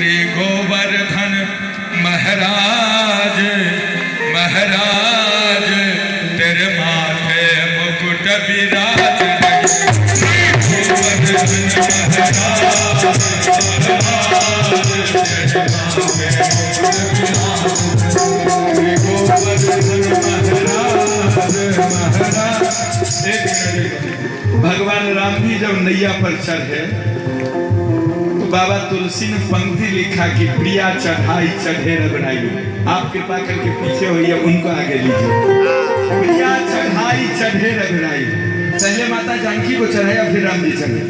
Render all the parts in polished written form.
श्री गोवर्धन महाराज महाराज तेरे माथे मुकुट विराज भगवान राम भी जब नैया पर चढ़े तो बाबा तुलसी ने पंक्ति लिखा कि प्रिया चढ़ाई चढ़े रघुनाई। आप कृपा करके पीछे होइए, उनको आगे लीजिए। प्रिया चढ़ाई चढ़े रघुनाई, पहले माता जानकी को चढ़ाया फिर राम जी चढ़े।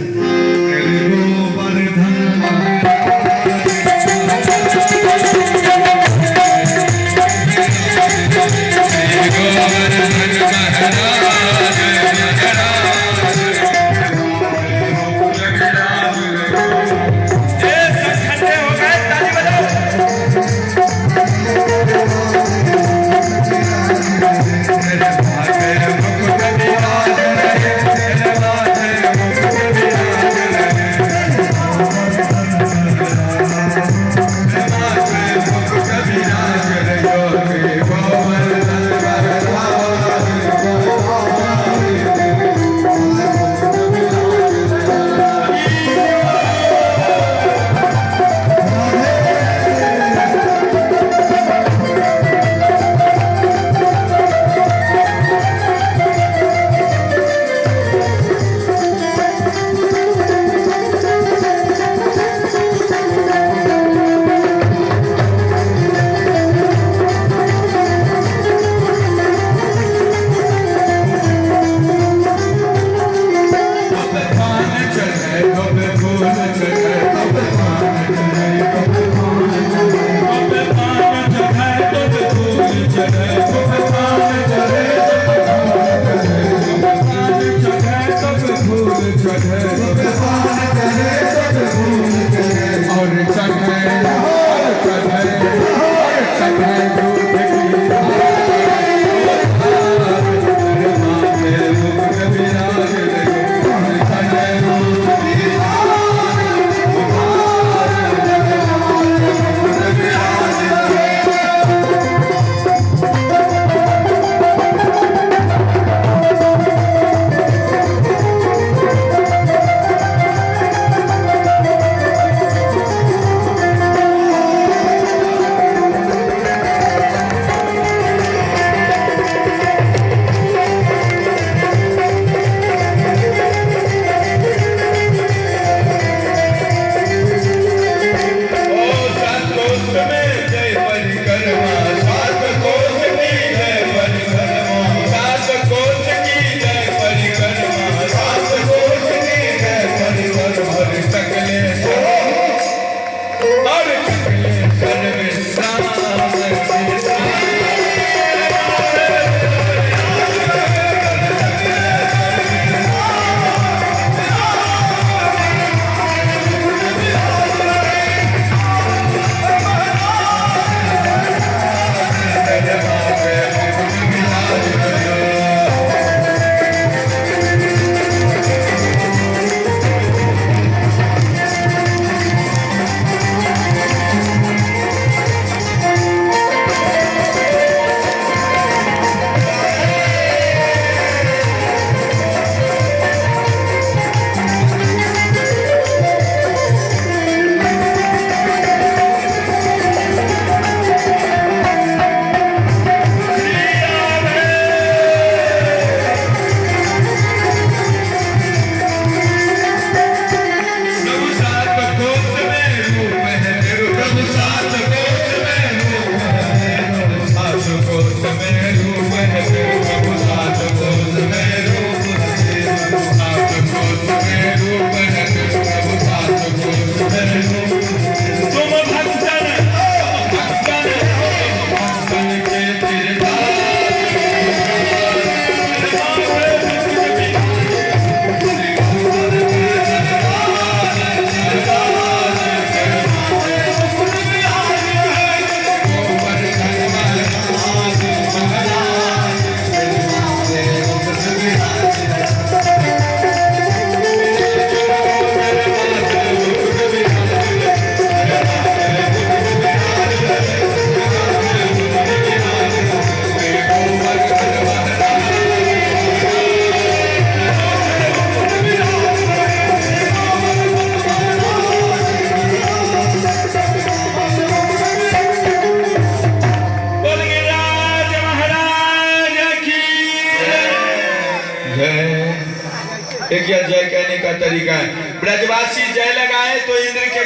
एक यह जय कहने का तरीका है। ब्रजवासी जय लगाए तो इंद्र के